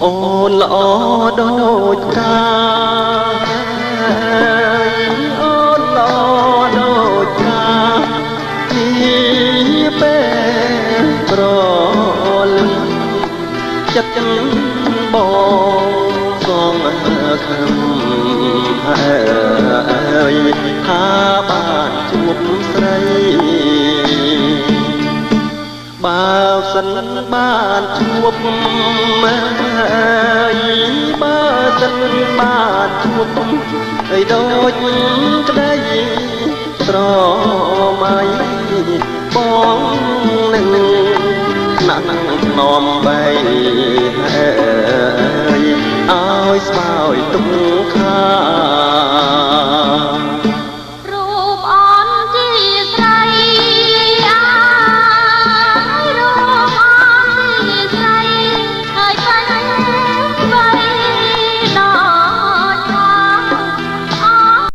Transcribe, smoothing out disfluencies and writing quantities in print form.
អូនល្អដូចកាអូនល្អដូចកាជាពេលប្រលឹមចិត្តបងសងខំហើយថាបានជួបស្រីបើសិនបានជួបបើសិនបានជួបឲ្យដូចក្តីស្រមៃបងនឹងណាក់នំបីឲ្យស្បើយទុំ